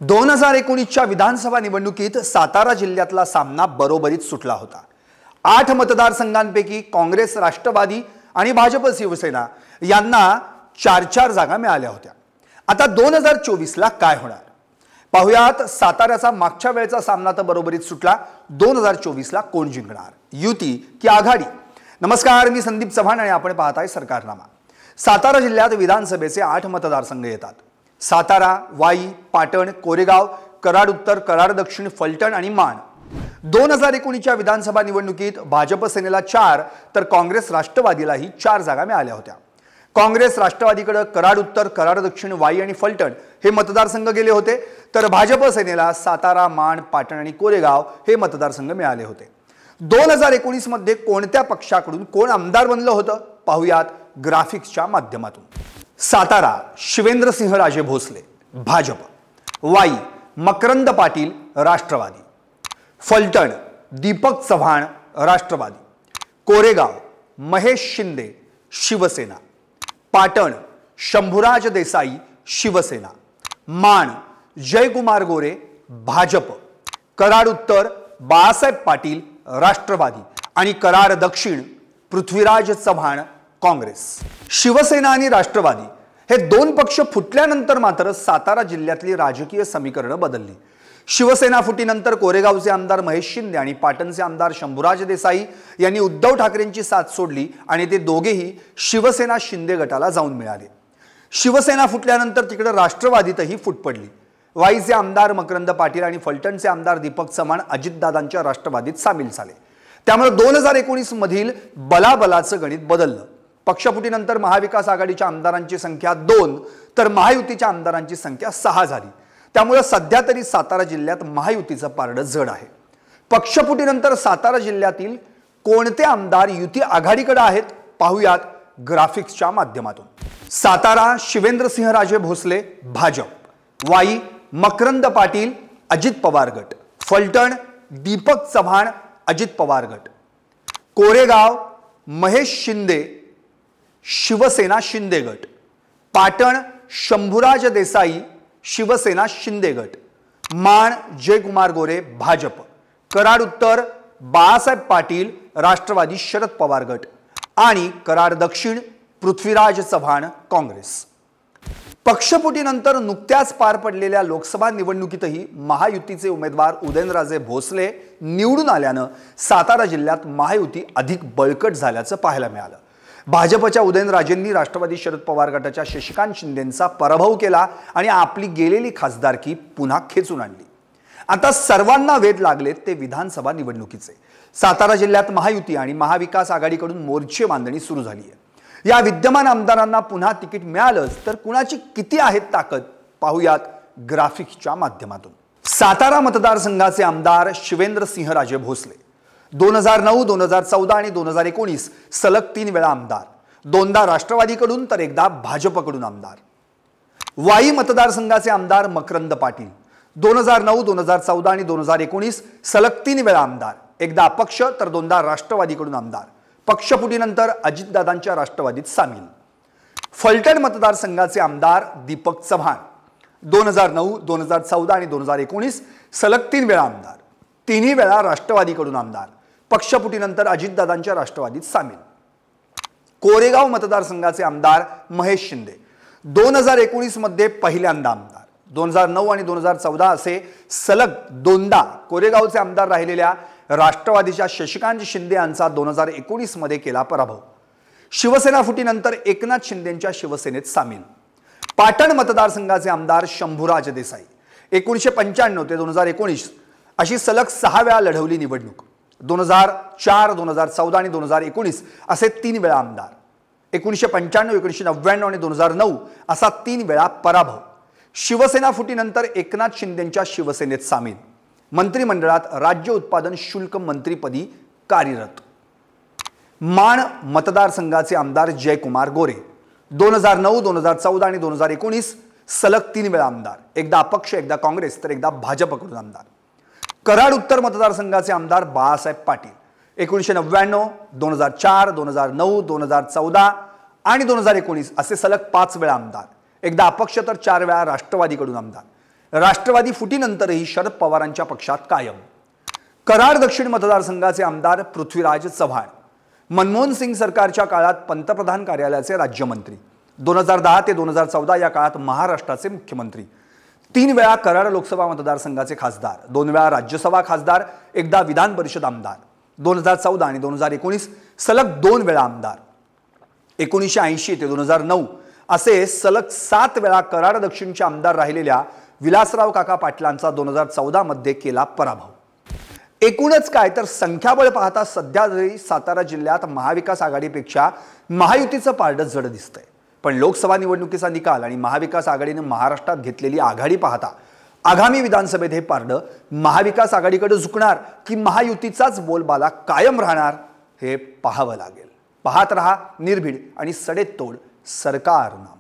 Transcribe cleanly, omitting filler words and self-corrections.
2019च्या विधानसभा निवडणुकीत सातारा जिल्ह्यातला सामना बरोबरीत सुटला होता। 8 मतदारसंघांपैकी काँग्रेस, राष्ट्रवादी आणि भाजप शिवसेना यांना 4-4 जागा मिळाल्या होत्या। आता 2024ला काय होणार पाहुयात। साताऱ्याचा मागच्या वेळचा सामना तर बरोबरीत सुटला। 2024ला कोण जिंकणार, युती की आघाडी? नमस्कार, मी संदीप चव्हाण आणि आपण पाहताय सरकारनामा। सातारा जिल्ह्यात विधानसभेचे 8 मतदारसंघ येतात। सातारा, वाई, पाटण, कोरेगाव, कराड उत्तर, कराड दक्षिण, फलटण आणि माण। 2019च्या विधानसभा निवडणुकीत भाजप सेनेला 4 तर काँग्रेस राष्ट्रवादीलाही 4 जागा मिळाल्या होत्या। काँग्रेस राष्ट्रवादीकडे कराड उत्तर, कराड दक्षिण, वाई आणि फलटण हे मतदारसंघ गेले होते, तर भाजप सेनेला सातारा, माण, पाटण आणि कोरेगाव हे मतदारसंघ मिळाले होते। 2019 मध्ये कोणत्या पक्षाकडून कोण आमदार बनलं होतं पाहुयात ग्राफिक्सच्या माध्यमातून। सातारा शिवेंद्रसिंहराजे भोसले भाजप, वाई मकरंद पाटील राष्ट्रवादी, फलटण दीपक चव्हाण राष्ट्रवादी, कोरेगाव महेश शिंदे शिवसेना, पाटण शंभुराज देसाई शिवसेना, माण जयकुमार गोरे भाजप, कराड उत्तर बाळासाहेब पाटील राष्ट्रवादी आणि कराड दक्षिण पृथ्वीराज चव्हाण काँग्रेस। शिवसेना आणि राष्ट्रवादी हे दोन पक्ष फुटल्यानंतर मात्र सातारा जिल्ह्यातली राजकीय समीकरणं बदलली। शिवसेना फुटीनंतर कोरेगावचे आमदार महेश शिंदे आणि पाटणचे आमदार शंभुराज देसाई यांनी उद्धव ठाकरेंची साथ सोडली आणि ते दोघेही शिवसेना शिंदे गटाला जाऊन मिळाले। शिवसेना फुटल्यानंतर तिकडे राष्ट्रवादीतही फूट पडली। वाईचे आमदार मकरंद पाटील आणि फलटणचे आमदार दीपक चव्हाण अजितदादांच्या राष्ट्रवादीत सामील झाले। त्यामुळे 2019 मधील बलाबलाचं गणित बदललं। पक्षफुटीनंतर महाविकास आघाडीच्या आमदारांची संख्या 2 तर महायुतीच्या आमदारांची संख्या 6 झाली। त्यामुळे सध्या तरी सातारा जिल्ह्यात महायुतीचं पारडं जड आहे। पक्षफुटीनंतर सातारा जिल्ह्यातील कोणते आमदार युती आघाडीकडे आहेत पाहुयात ग्राफिक्सच्या माध्यमातून। सातारा शिवेंद्रसिंहराजे भोसले भाजप, वाई मकरंद पाटील अजित पवार गट, फलटण दीपक चव्हाण अजित पवार गट, कोरेगाव महेश शिंदे शिवसेना शिंदे गट, पाटण शंभुराज देसाई शिवसेना शिंदे गट, माण जयकुमार गोरे भाजप, कराड उत्तर बाळासाहेब पाटील राष्ट्रवादी शरद पवार गट आणि कराड दक्षिण पृथ्वीराज चव्हाण काँग्रेस। पक्षफुटीनंतर नुकत्याच पार पडलेल्या लोकसभा निवडणुकीतही महायुतीचे उमेदवार उदयनराजे भोसले निवडून आल्यानं सातारा जिल्ह्यात महायुती अधिक बळकट झाल्याचं पाहायला मिळालं। भाजपच्या उदयनराजेंनी राष्ट्रवादी शरद पवार गटाच्या शशिकांत शिंदेंचा पराभव केला आणि आपली गेलेली खासदारकी पुन्हा खेचून आणली। आता सर्वांना वेध लागले ते विधानसभा निवडणुकीचे। सातारा जिल्ह्यात महायुती आणि महाविकास आघाडीकडून मोर्चे बांधणी सुरू झाली आहे। या विद्यमान आमदारांना पुन्हा तिकीट मिळालंच तर कुणाची किती आहे ताकद पाहुयात ग्राफिक्सच्या माध्यमातून। सातारा मतदारसंघाचे आमदार शिवेंद्रसिंहराजे भोसले 2009, 2014 आणि 2019 सलग 3 वेळा आमदार, 2दा राष्ट्रवादीकडून तर एकदा भाजपकडून आमदार। वाई मतदारसंघाचे आमदार मकरंद पाटील 2009, 2014 आणि 2019 सलग 3 वेळा आमदार, एकदा अपक्ष तर 2दा राष्ट्रवादीकडून आमदार। पक्षफुटीनंतर अजितदादांच्या राष्ट्रवादीत सामील। फलटण मतदारसंघाचे आमदार दीपक चव्हाण 2009, 2014 आणि 2019 सलग 3 वेळा आमदार, 3ही वेळा राष्ट्रवादीकडून आमदार, पक्षफुटीनंतर अजितदादांच्या राष्ट्रवादीत सामील। कोरेगाव मतदारसंघाचे आमदार महेश शिंदे 2019 मध्ये पहिल्यांदा आमदार, 2009 आणि 2014 असे सलग 2दा कोरेगावचे आमदार राहिलेल्या राष्ट्रवादीच्या शशिकांत शिंदे यांचा 2019 मध्ये केला पराभव। शिवसेना फुटीनंतर एकनाथ शिंदेंच्या शिवसेनेत सामील। पाटण मतदारसंघाचे आमदार शंभुराज देसाई 1995 ते 2019 अशी सलग 6 वेळा लढवली निवडणूक। 2004, 2014 आणि 2019 असे 3 वेळा आमदार, 1995, 1999 आणि 2009 असा 3 वेळा पराभव। शिवसेना फुटीनंतर एकनाथ शिंदेंच्या शिवसेनेत सामील। मंत्रिमंडळात राज्य उत्पादन शुल्क मंत्रीपदी कार्यरत। माण मतदारसंघाचे आमदार जयकुमार गोरे 2009, 2014 आणि 2019 सलग 3 वेळा आमदार, एकदा अपक्ष, एकदा काँग्रेस तर एकदा भाजपकडून आमदार। कराड उत्तर मतदारसंघाचे आमदार बाळासाहेब पाटील 1999, 2004, 2009, 2014 आणि 2019 असे सलग 5 वेळा आमदार, एकदा अपक्ष तर 4 वेळा राष्ट्रवादीकडून आमदार। राष्ट्रवादी फुटीनंतरही शरद पवारांच्या पक्षात कायम. कराड दक्षिण मतदारसंघाचे आमदार पृथ्वीराज चव्हाण, मनमोहन सिंग सरकारच्या काळात पंतप्रधान कार्यालयाचे राज्यमंत्री, 2010 ते 2014 या काळात महाराष्ट्राचे मुख्यमंत्री, 3 वेळा कराड लोकसभा मतदारसंघाचे खासदार, 2 वेळा राज्यसभा खासदार, एकदा विधान परिषद आमदार, 2014 आणि 2019 सलग 2 वेळा आमदार, 1980 ते 2009 असे सलग 7 वेळा कराड दक्षिणचे आमदार राहिलेल्या विलासराव काका पाटलांचा 2014 मध्ये केला पराभव. एकूणच काय तर संख्याबळ पाहता सध्या जरी सातारा जिल्ह्यात महाविकास आघाडीपेक्षा महायुतीचं पारडं जड दिसतंय, पण लोकसभा निवडणुकीचा निकाल आणि महाविकास आघाडीने महाराष्ट्रात घेतलेली आघाडी पाहता आगामी विधानसभेत हे पारडं महाविकास आघाडीकडे झुकणार की महायुतीचाच बोलबाला कायम राहणार हे पाहावं लागेल. पाहत रहा निर्भीड आणि सडेतोड सरकारनामा.